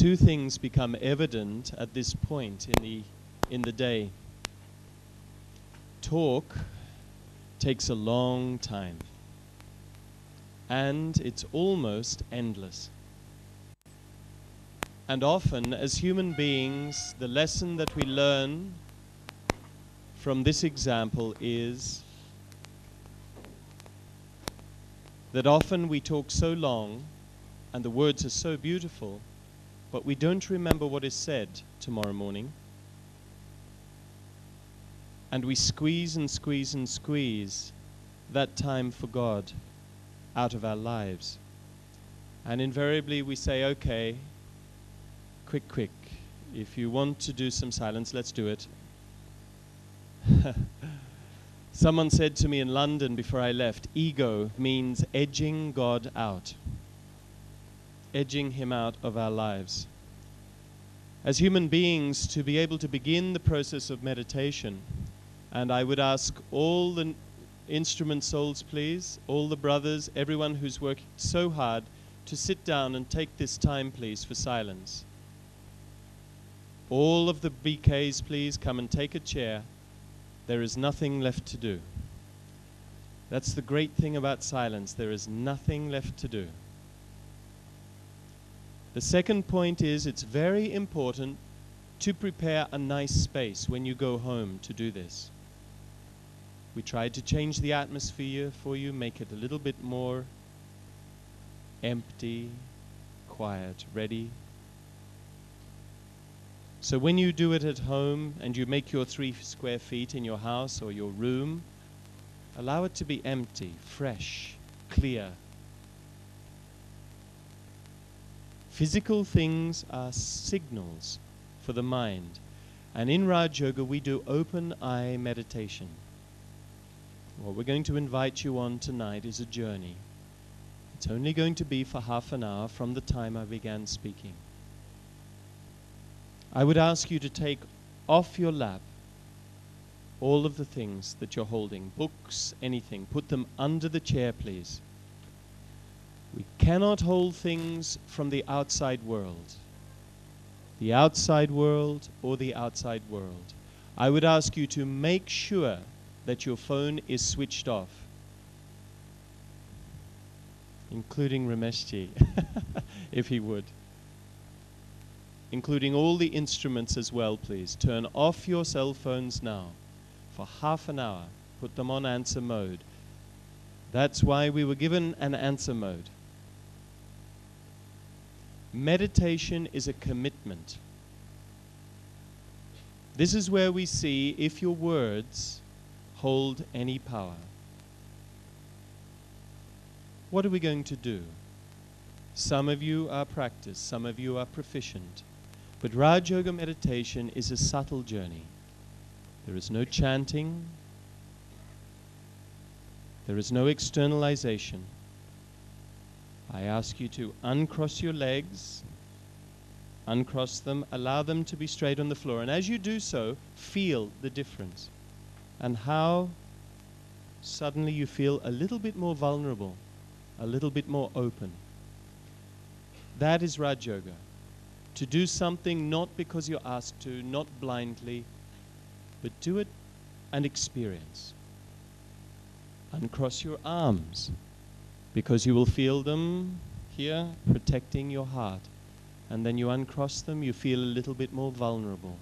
two things become evident at this point in the day. Talk takes a long time, and it's almost endless. And often, as human beings, the lesson that we learn from this example is that often we talk so long, and the words are so beautiful, but we don't remember what is said tomorrow morning. And we squeeze and squeeze and squeeze that time for God out of our lives. And invariably we say, okay, quick, if you want to do some silence, let's do it. Someone said to me in London before I left, ego means edging God out. Edging him out of our lives. As human beings, to be able to begin the process of meditation, and I would ask all the instrument souls, please, all the brothers, everyone who's working so hard, to sit down and take this time, please, for silence. All of the BKs, please, come and take a chair. There is nothing left to do. That's the great thing about silence. There is nothing left to do. The second point is it's very important to prepare a nice space when you go home to do this. We tried to change the atmosphere for you, make it a little bit more empty, quiet, ready. So when you do it at home and you make your 3 square feet in your house or your room, allow it to be empty, fresh, clear. Physical things are signals for the mind. And in Raj Yoga we do open eye meditation. What we're going to invite you on tonight is a journey. It's only going to be for half an hour from the time I began speaking. I would ask you to take off your lap all of the things that you're holding, books, anything. Put them under the chair, please. We cannot hold things from the outside world. The outside world or the outside world. I would ask you to make sure that your phone is switched off. Including Rameshji, if he would. Including all the instruments as well, please. Turn off your cell phones now for half an hour. Put them on answer mode. That's why we were given an answer mode. Meditation is a commitment. This is where we see if your words hold any power. What are we going to do? Some of you are practiced, some of you are proficient. But Raj Yoga meditation is a subtle journey. There is no chanting. There is no externalization. I ask you to uncross your legs, uncross them, allow them to be straight on the floor. And as you do so, feel the difference. And how suddenly you feel a little bit more vulnerable, a little bit more open. That is Raj Yoga. To do something not because you're asked to, not blindly, but do it and experience. Uncross your arms, because you will feel them here protecting your heart. And then you uncross them, you feel a little bit more vulnerable.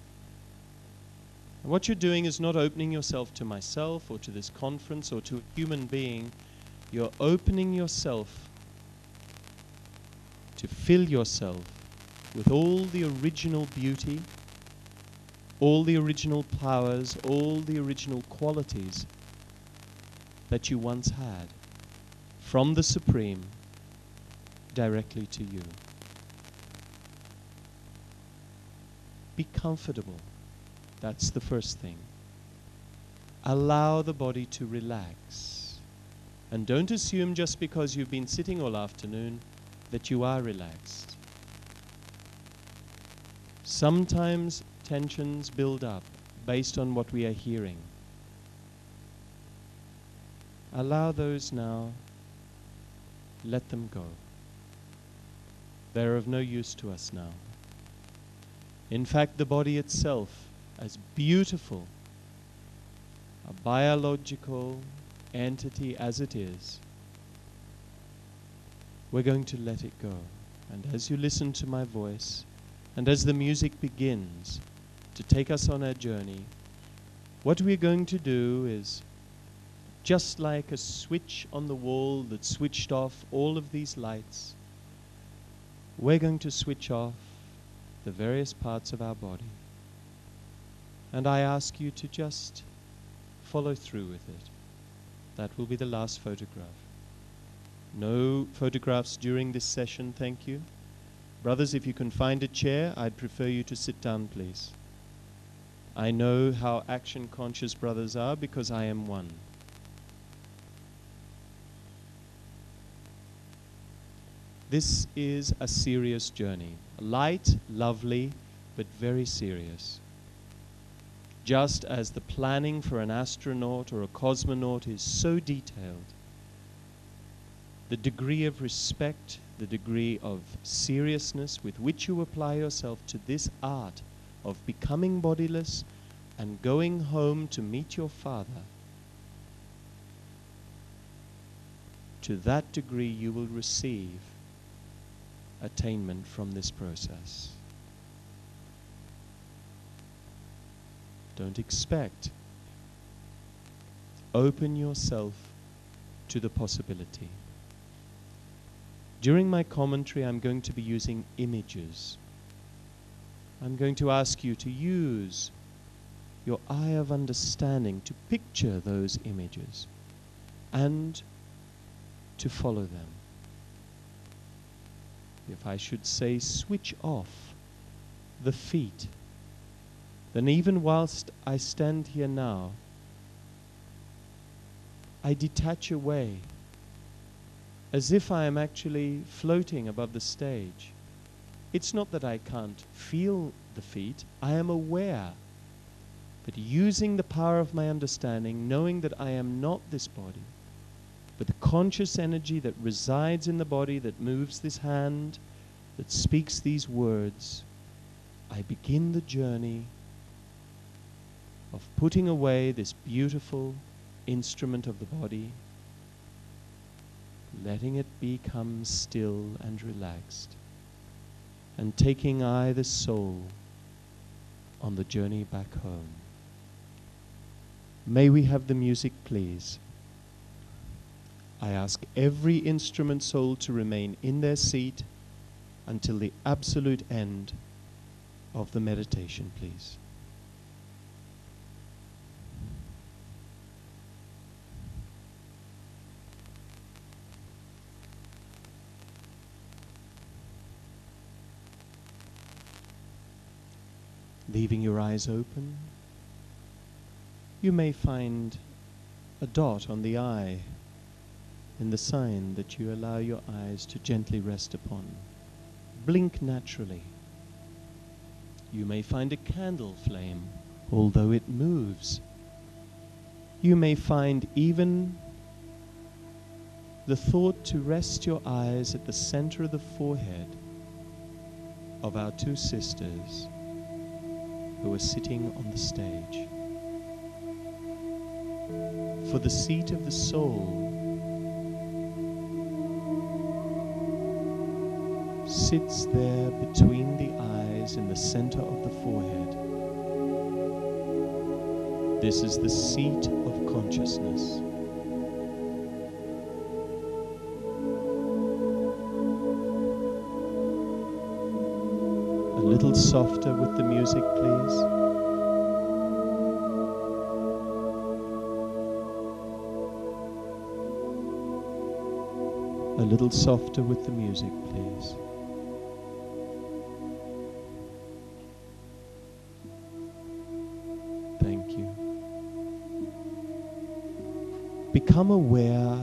And what you're doing is not opening yourself to myself or to this conference or to a human being. You're opening yourself to fill yourself with all the original beauty, all the original powers, all the original qualities that you once had from the Supreme directly to you. Be comfortable. That's the first thing. Allow the body to relax. And don't assume just because you've been sitting all afternoon that you are relaxed. Sometimes tensions build up based on what we are hearing. Allow those now. Let them go. They're of no use to us now. In fact, the body itself, as beautiful a biological entity as it is, we're going to let it go. And as you listen to my voice, and as the music begins to take us on our journey, what we're going to do is, just like a switch on the wall that switched off all of these lights, we're going to switch off the various parts of our body. And I ask you to just follow through with it. That will be the last photograph. No photographs during this session, thank you. Brothers, if you can find a chair, I'd prefer you to sit down, please. I know how action-conscious brothers are because I am one. This is a serious journey. Light, lovely, but very serious. Just as the planning for an astronaut or a cosmonaut is so detailed, the degree of respect, the degree of seriousness with which you apply yourself to this art of becoming bodiless and going home to meet your Father, to that degree you will receive attainment from this process. Don't expect. Open yourself to the possibility. During my commentary, I'm going to be using images. I'm going to ask you to use your eye of understanding to picture those images and to follow them. If I should say switch off the feet, then even whilst I stand here now, I detach away as if I am actually floating above the stage. It's not that I can't feel the feet, I am aware, but using the power of my understanding, knowing that I am not this body, but the conscious energy that resides in the body, that moves this hand, that speaks these words, I begin the journey of putting away this beautiful instrument of the body, letting it become still and relaxed, and taking I, the soul, on the journey back home. May we have the music, please. I ask every instrument soul to remain in their seat until the absolute end of the meditation, please. Leaving your eyes open, you may find a dot on the eye in the sign that you allow your eyes to gently rest upon. Blink naturally. You may find a candle flame, although it moves. You may find even the thought to rest your eyes at the center of the forehead of our two sisters who are sitting on the stage. For the seat of the soul sits there between the eyes in the center of the forehead. This is the seat of consciousness. A little softer with the music, please. A little softer with the music, please. Thank you. Become aware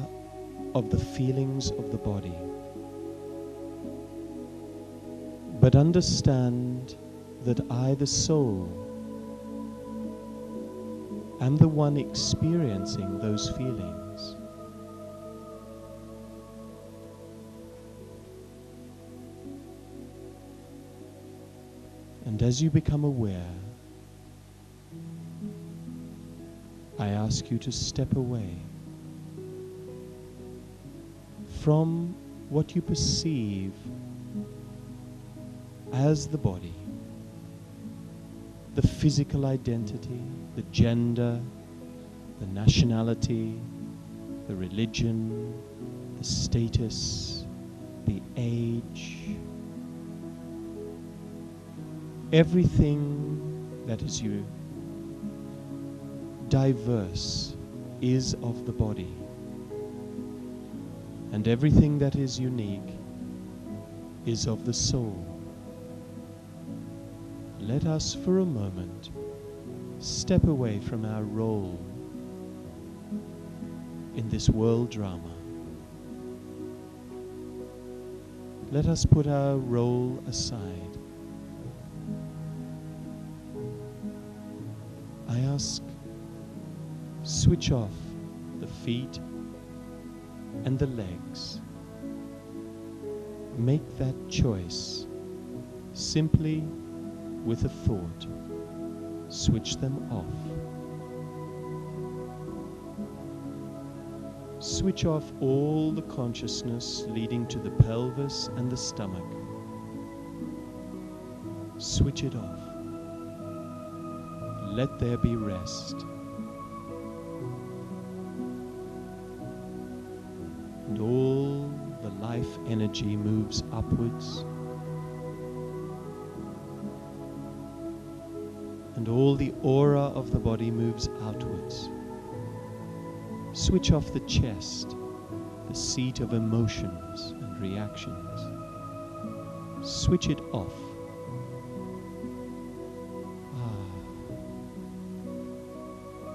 of the feelings of the body, but understand that I, the soul, am the one experiencing those feelings. And as you become aware, I ask you to step away from what you perceive as the body, the physical identity, the gender, the nationality, the religion, the status, the age, everything that is you diverse is of the body, and everything that is unique is of the soul. Let us for a moment step away from our role in this world drama. Let us put our role aside. I ask, switch off the feet and the legs. Make that choice simply with a thought. Switch them off. Switch off all the consciousness leading to the pelvis and the stomach. Switch it off. Let there be rest. And all the life energy moves upwards. And all the aura of the body moves outwards. Switch off the chest, the seat of emotions and reactions. Switch it off.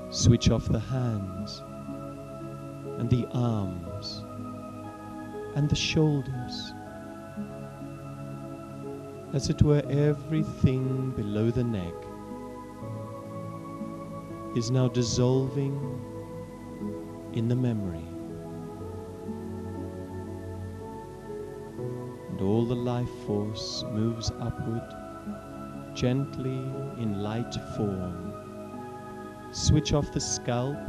Switch off the hands and the arms and the shoulders. As it were, everything below the neck is now dissolving in the memory. And all the life force moves upward, gently in light form. Switch off the scalp,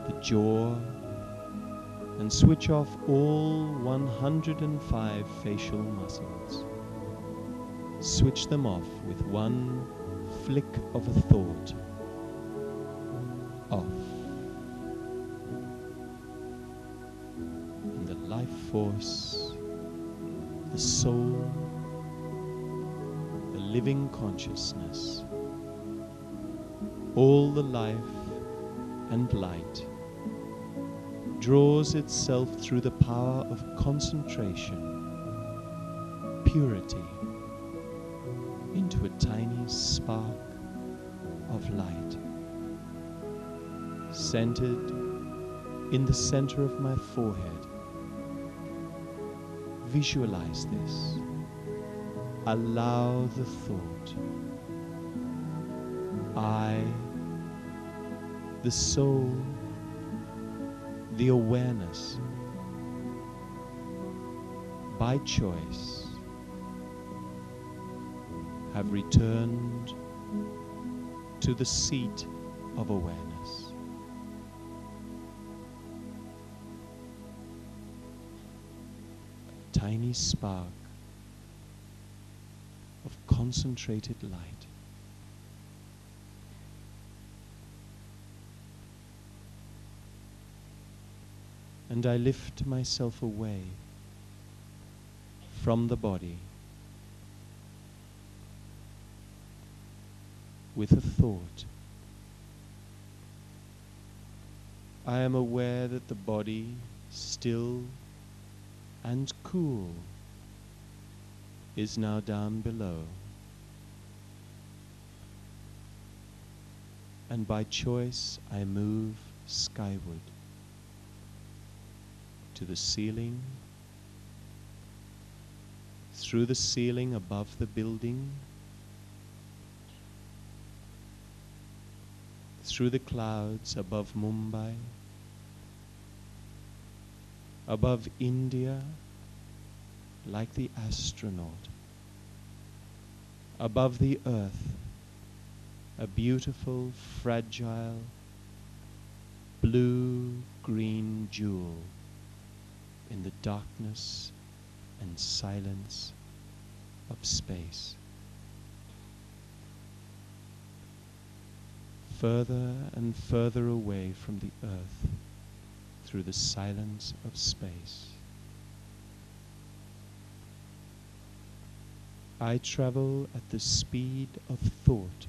the jaw, and switch off all 105 facial muscles. Switch them off with one flick of a thought. Off. And the life force, the soul, the living consciousness, all the life and light draws itself through the power of concentration, purity, into a tiny spark of light, centered in the center of my forehead. Visualize this. Allow the thought. I, the soul, the awareness, by choice, have returned to the seat of awareness. A tiny spark of concentrated light. And I lift myself away from the body with a thought. I am aware that the body, still and cool, is now down below. And by choice I move skyward to the ceiling, through the ceiling above the building, through the clouds above Mumbai, above India, like the astronaut, above the earth, a beautiful, fragile, blue-green jewel in the darkness and silence of space. Further and further away from the earth through the silence of space. I travel at the speed of thought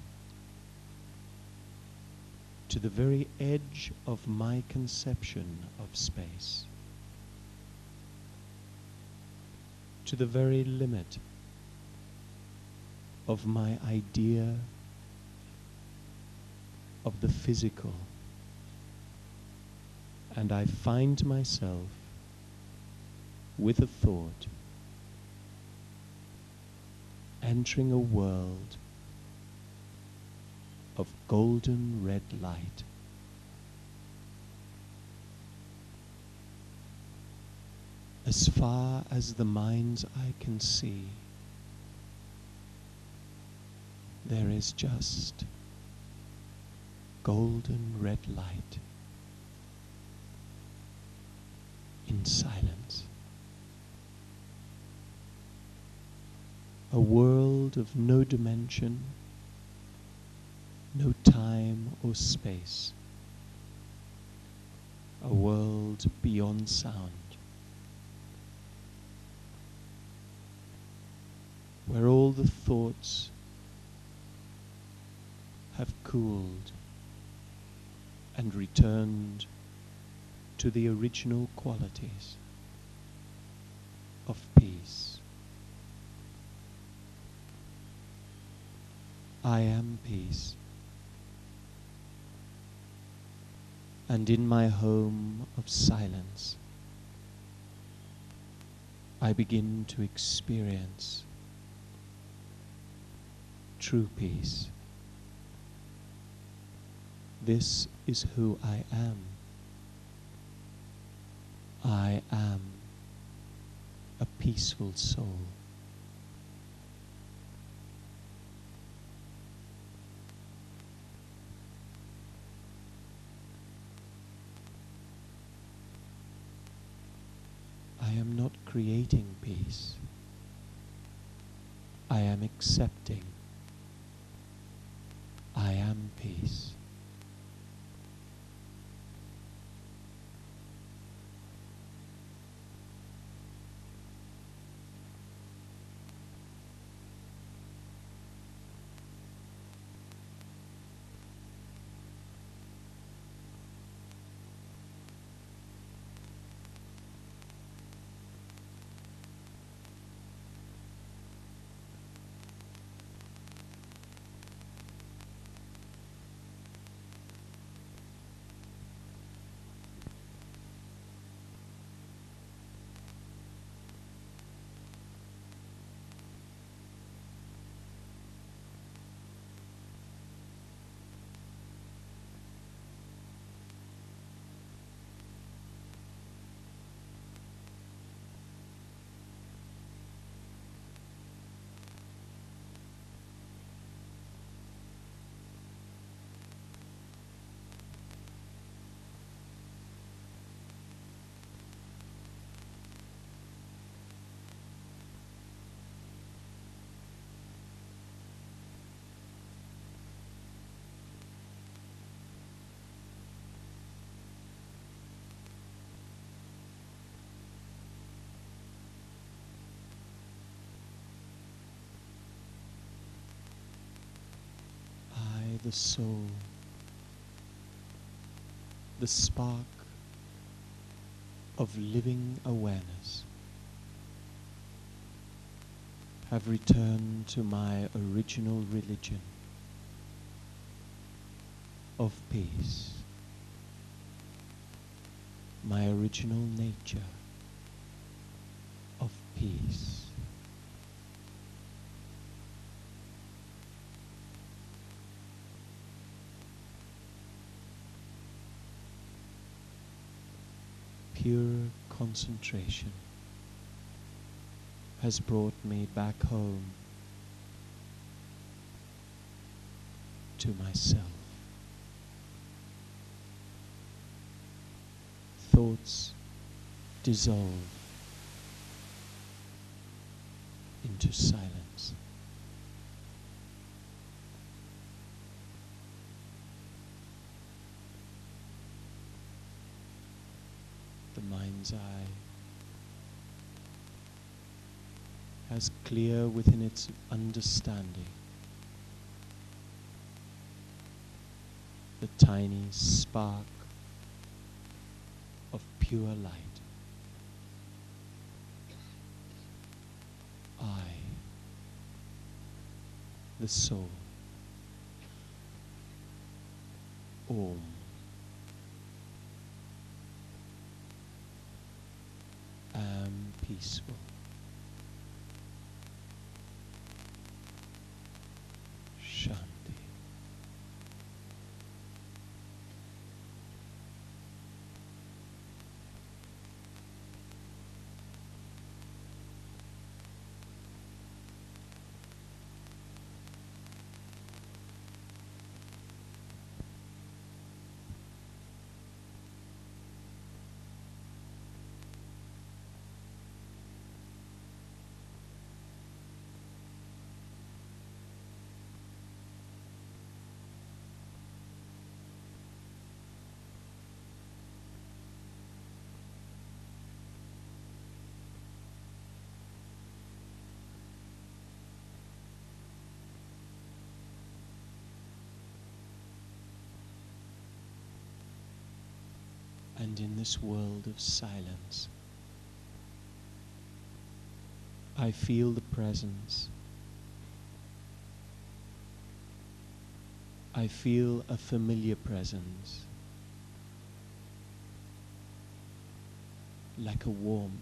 to the very edge of my conception of space, to the very limit of my idea of the physical, and I find myself with a thought entering a world of golden red light. As far as the mind's eye can see, there is just golden red light in silence. A world of no dimension, no time or space. A world beyond sound, where all the thoughts have cooled and returned to the original qualities of peace. I am peace. And in my home of silence, I begin to experience true peace. This is who I am. I am a peaceful soul. I am not creating peace. I am accepting. I am peace. The soul, the spark of living awareness, have returned to my original religion of peace, my original nature of peace. Pure concentration has brought me back home to myself. Thoughts dissolve into silence. The mind's eye has clear within its understanding the tiny spark of pure light. I, the soul, Om, am peaceful. Shanti. And in this world of silence, I feel the presence. I feel a familiar presence, like a warmth.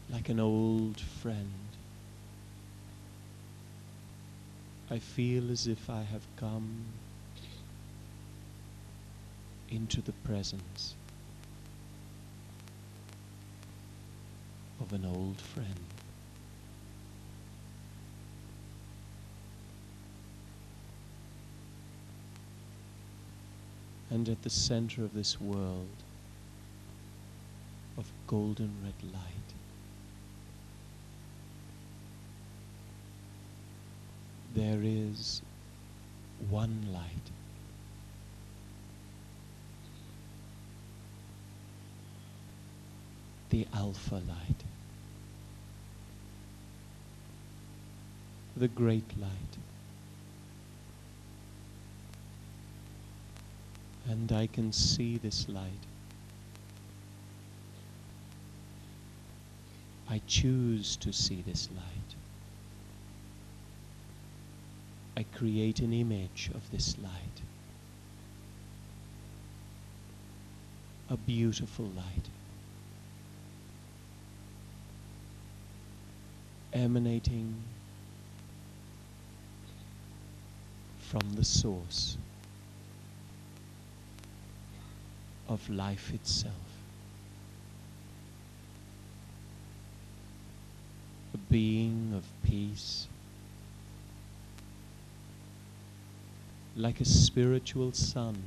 Like an old friend. I feel as if I have come into the presence of an old friend. And at the center of this world of golden red light, there is one light. The Alpha light. The great light. And I can see this light. I choose to see this light. I create an image of this light. A beautiful light. Emanating from the source of life itself. A being of peace, like a spiritual sun.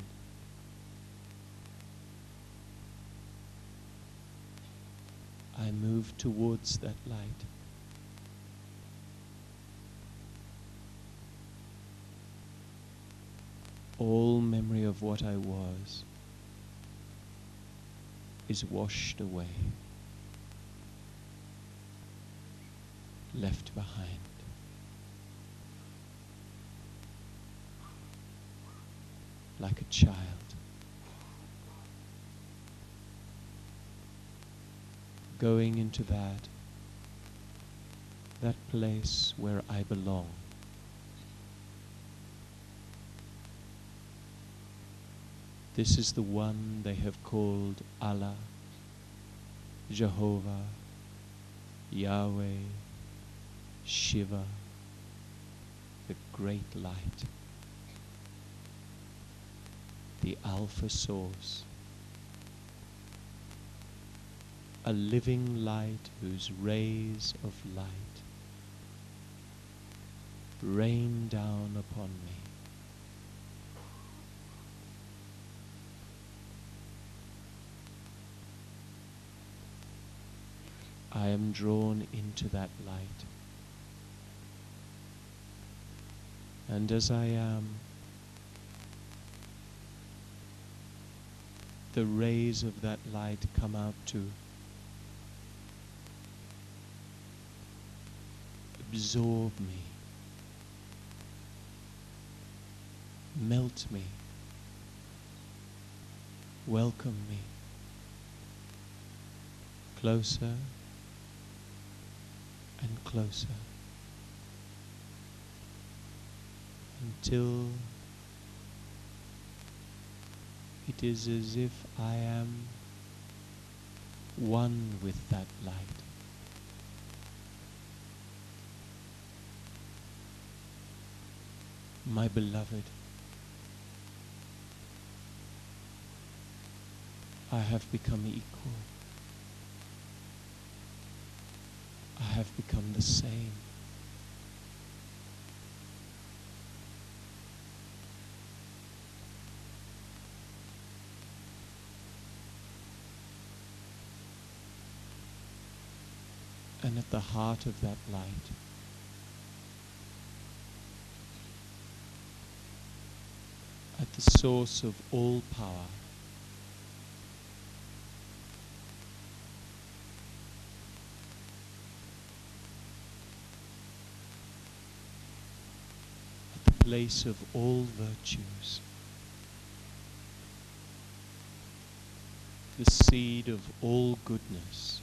I move towards that light. All memory of what I was is washed away, left behind. Like a child. Going into that place where I belong. This is the one they have called Allah, Jehovah, Yahweh, Shiva, the great light, the Alpha source. a living light whose rays of light rain down upon me. I am drawn into that light. And as I am, the rays of that light come out to absorb me, melt me, welcome me closer and closer until it is as if I am one with that light. My beloved, I have become equal. I have become the same. And at the heart of that light, at the source of all power, at the place of all virtues, the seed of all goodness,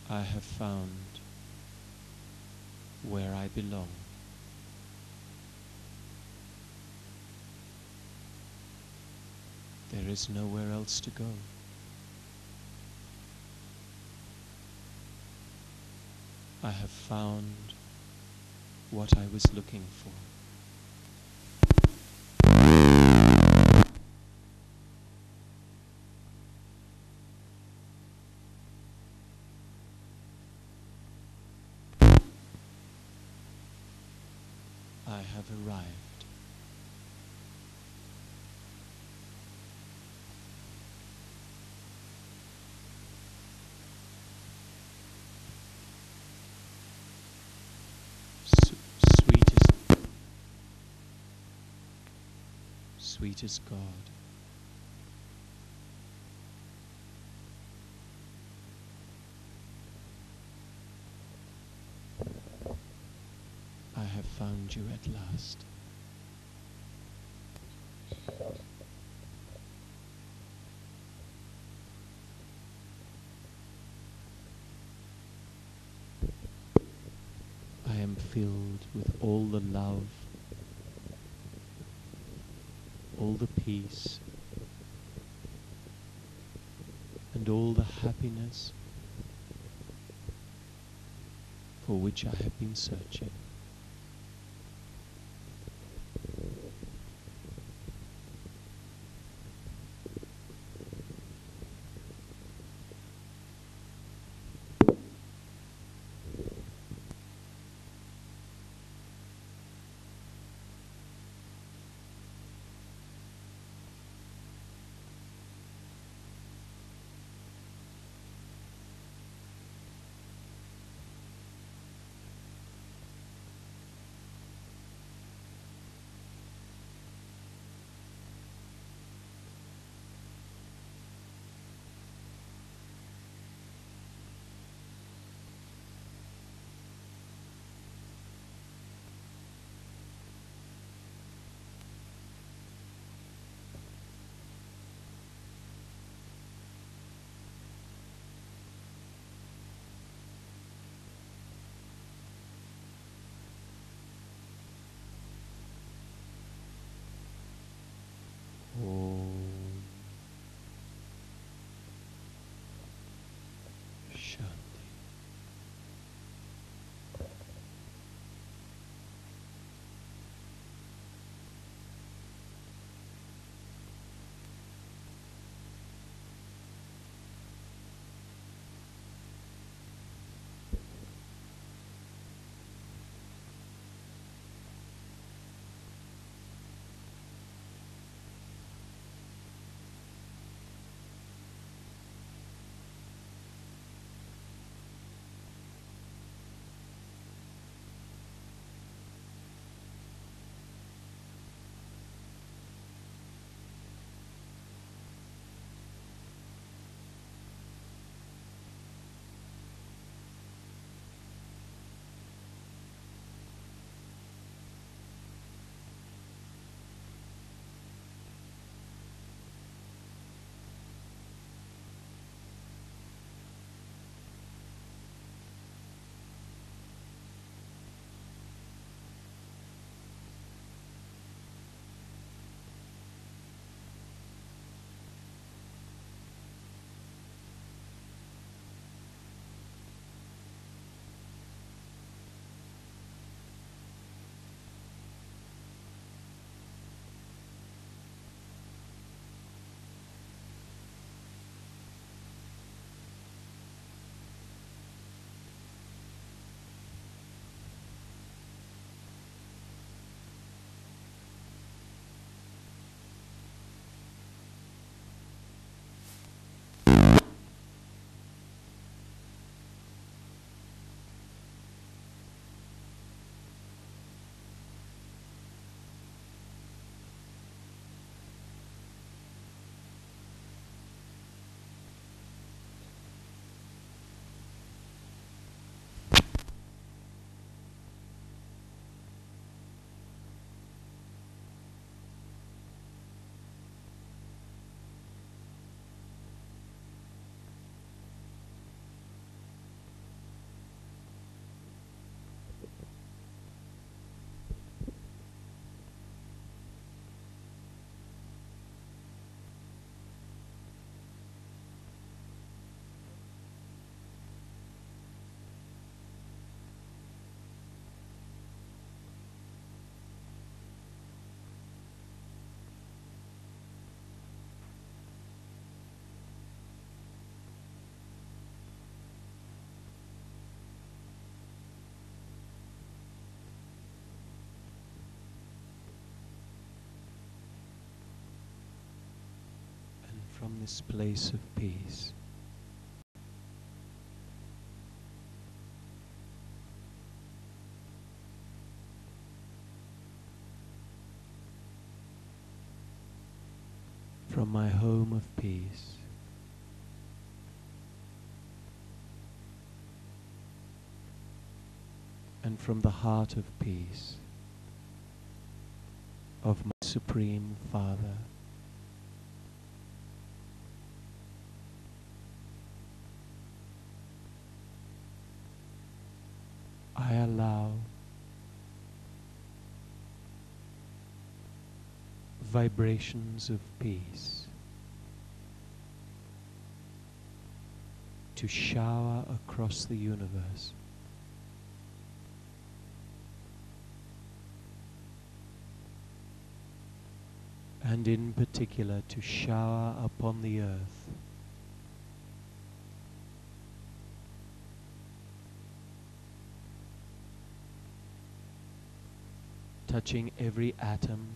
I have found where I belong. There is nowhere else to go. I have found what I was looking for. I have arrived. Sweetest God, I have found you at last. I am filled with all the love, all the peace, and all the happiness for which I have been searching. from this place of peace. From my home of peace, and from the heart of peace of my Supreme Father, I allow vibrations of peace to shower across the universe. And in particular to shower upon the earth touching every atom,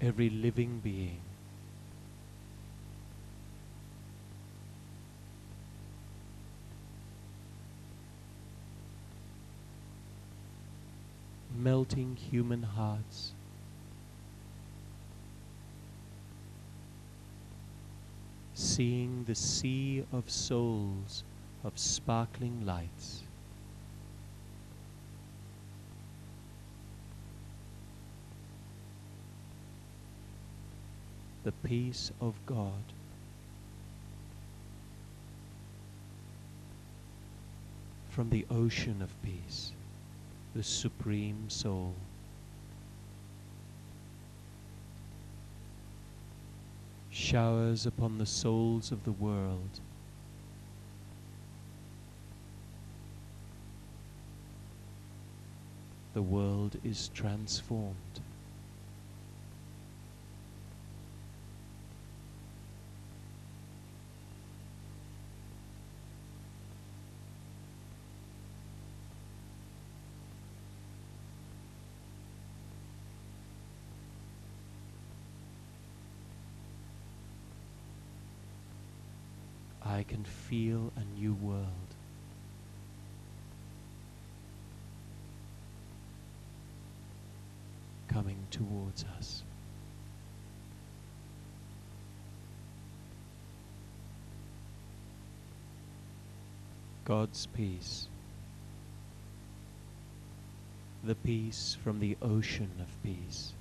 every living being, melting human hearts, seeing the sea of souls of sparkling lights, the peace of God from the ocean of peace, the Supreme Soul, showers upon the souls of the world the world is transformed. I can feel a new world. Coming towards us. God's peace, the peace from the ocean of peace.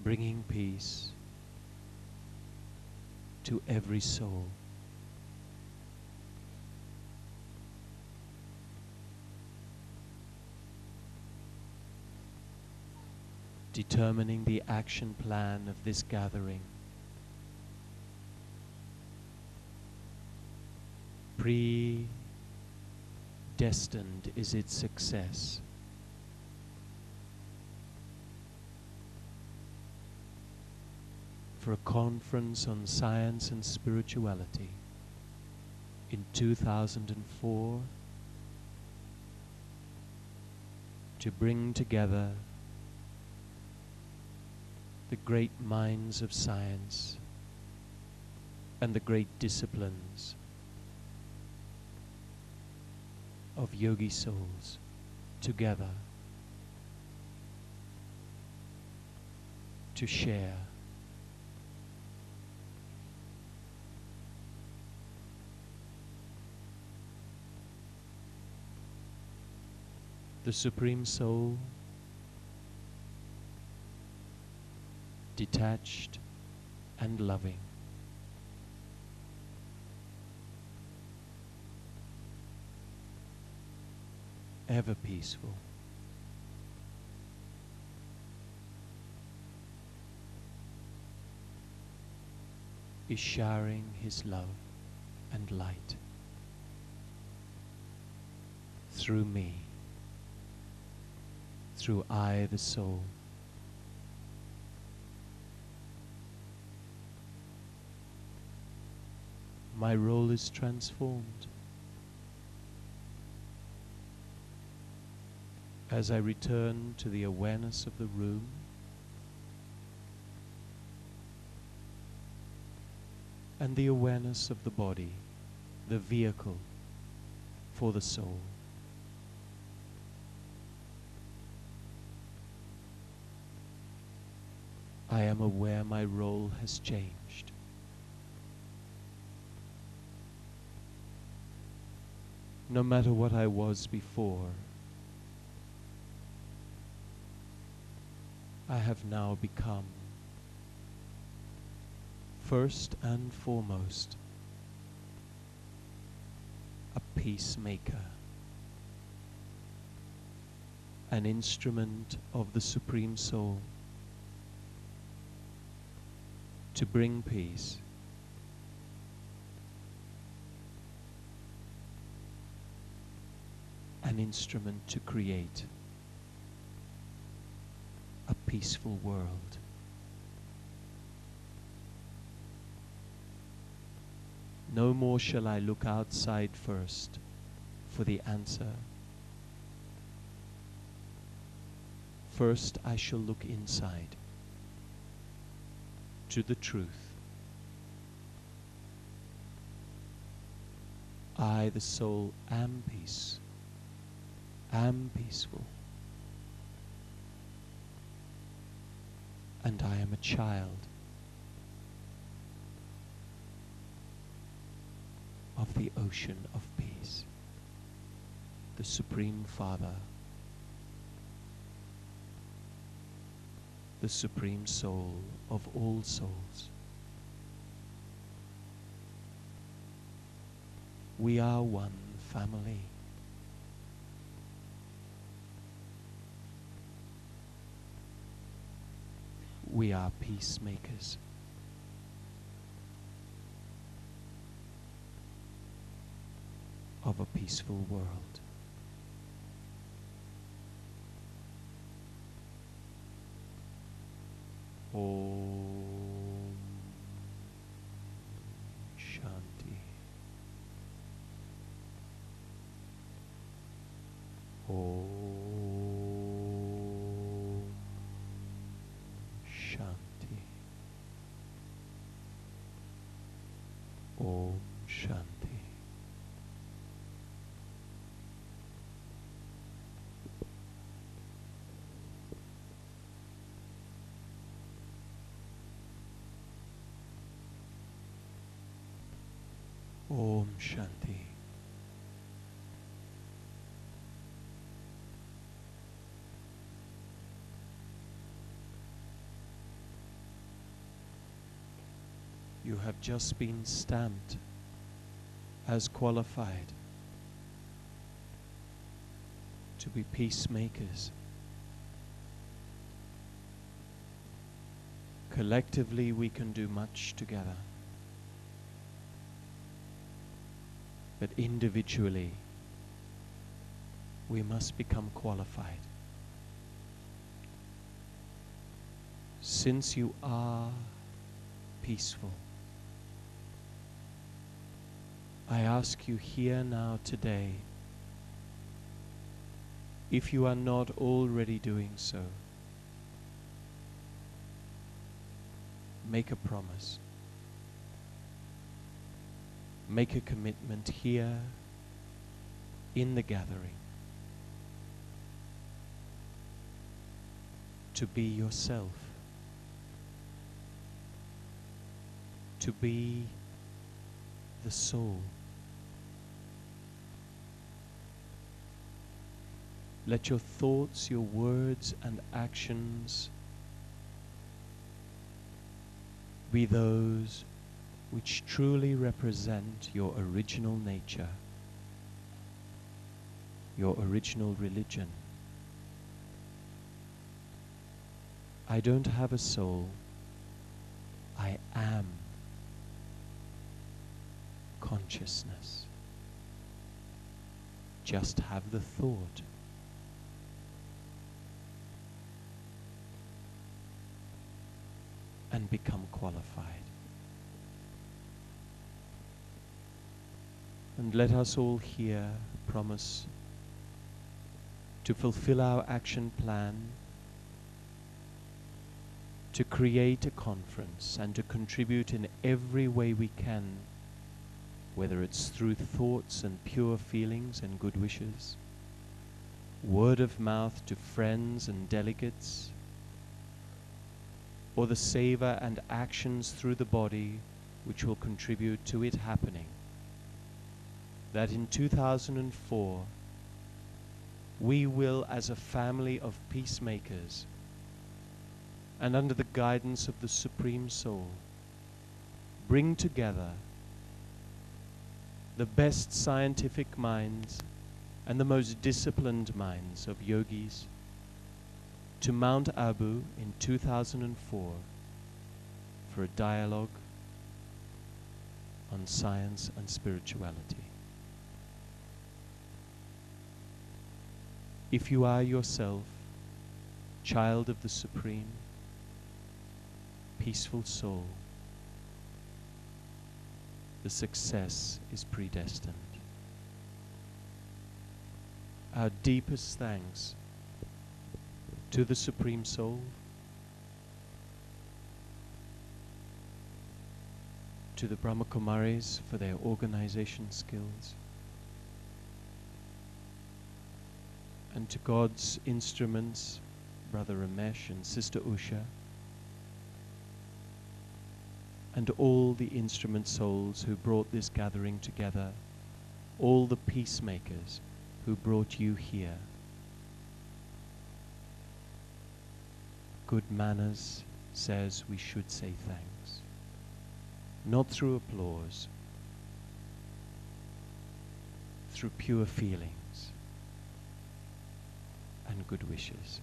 Bringing peace to every soul. Determining the action plan of this gathering. Predestined is its success. For a conference on science and spirituality in 2004 to bring together the great minds of science and the great disciplines of yogi souls together to share the Supreme Soul, detached and loving, ever peaceful, is showering his love and light through me, through I, the soul. My role is transformed. As I return to the awareness of the room, and the awareness of the body, the vehicle for the soul. I am aware my role has changed. No matter what I was before, I have now become, first and foremost, a peacemaker, an instrument of the Supreme Soul to bring peace, an instrument to create a peaceful world. No more shall I look outside first for the answer. First I shall look inside to the truth. I, the soul, am peace, am peaceful. And I am a child of the ocean of peace, the Supreme Father, the Supreme Soul of all souls. We are one family. We are peacemakers. Of a peaceful world. Om Shanti. Om Shanti. Om Shanti. Om Shanti. You have just been stamped as qualified to be peacemakers. Collectively, we can do much together. But individually, we must become qualified. Since you are peaceful, I ask you here now today, if you are not already doing so, make a promise. Make a commitment here in the gathering to be yourself, to be the soul. Let your thoughts, your words and actions be those which truly represent your original nature, your original religion. I don't have a soul. I am consciousness. Just have the thought. And become qualified. And let us all here promise to fulfill our action plan, to create a conference and to contribute in every way we can, whether it's through thoughts and pure feelings and good wishes, word of mouth to friends and delegates, or the savor and actions through the body which will contribute to it happening, that in 2004 we will, as a family of peacemakers and under the guidance of the Supreme Soul, bring together the best scientific minds and the most disciplined minds of yogis to Mount Abu in 2004 for a dialogue on science and spirituality. If you are yourself child of the Supreme, peaceful soul, the success is predestined. Our deepest thanks to the Supreme Soul, to the Brahma Kumaris for their organization skills, and to God's instruments, Brother Ramesh and Sister Usha, and all the instrument souls who brought this gathering together, all the peacemakers who brought you here. Good manners says we should say thanks, not through applause, through pure feelings and good wishes.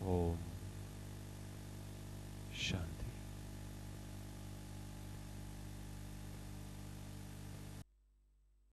Om Shanti.